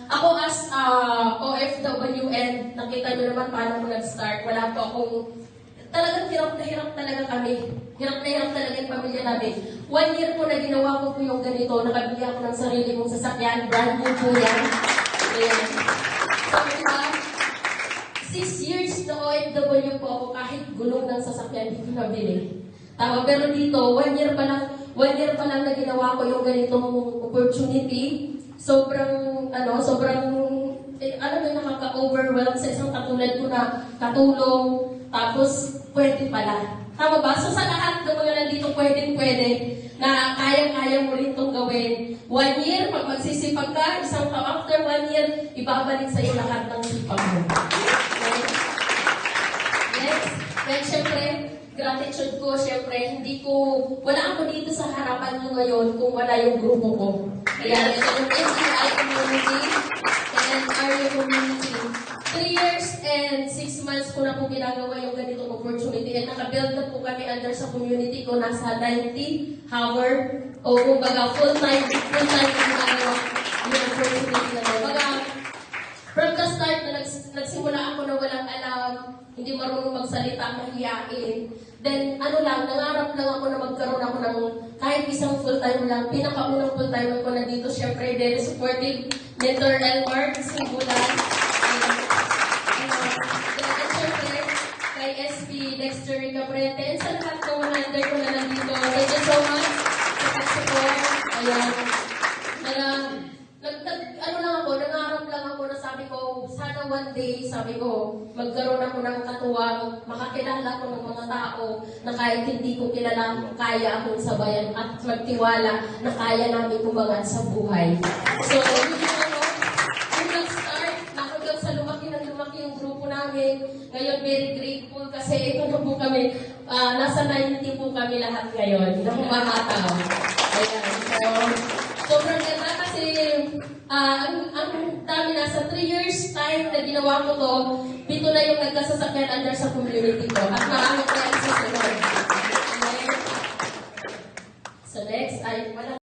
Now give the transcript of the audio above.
Ako as OFW, and nakita nyo naman paano ko nag-start. Wala po akong, talagang hirap talaga kami. Hirap talaga yung pamilya namin. 1 year po na ginawa ko yung ganito, nakabili ako ng sarili kong sasakyan, brand new po yan. Ayan. So, diba, 6 years na OFW po ako, kahit gulong ng sasakyan, hindi ko nabili. Tama, pero dito, 1 year pa lang na ginawa ko yung ganitong opportunity. Sobrang nakaka-overwhelm sa isang katulad ko na katulong, tapos pwede pala. Tama ba? So sa lahat ng mga nandito, pwede na kayang-kaya mo rin itong gawin. 1 year, pag magsisipag ka, isang taon, after 1 year, ibabalik sa iyo lahat ng sipag mo. Okay? Next. Next, syempre, gratitude ko, syempre, wala ako dito sa harapan nyo ngayon kung wala yung grupo ko. Ayan, ito yung MCI community and RU community. 3 years and 6 months ko na po ginagawa yung ganitong opportunity, and nakabuild na po kami under sa community ko, nasa 90 hour o kumbaga full-time ginagawa yung opportunity na po. From the start na nagsimula ako na walang alam, hindi marunong magsalita, mahiyain. Then, nangarap lang ako na magkaroon ako ng kahit isang full-time lang. Pinakaunang full-time ko na dito, syempre, very supportive, Mentor Elmar, Simbulan. At syempre, kay SP, Dexter Caprete, and sa lahat ng mga under ko na nandito. Thank you so much sa pag-support. Ayan. Nangarap lang ako na sabi ko, sana one day, magkaroon ako ng katuwang, makakilala ko ng mga tao na kahit hindi ko kilala, kaya akong sabayan at magtiwala na kaya namin kumangat sa buhay. So, yung nag-start, hanggang sa lumaki yung grupo namin. Ngayon, very grateful kasi ito na po kami, nasa 90 po kami lahat ngayon, na kumamataw. Ayan, so, sobrang ganda kasi ang dami nasa 3 years time na ginawa ko to, 7 na yung nagkasasakyan under sa community ko. At marami ko yan sa sunod. Okay. So next ay wala.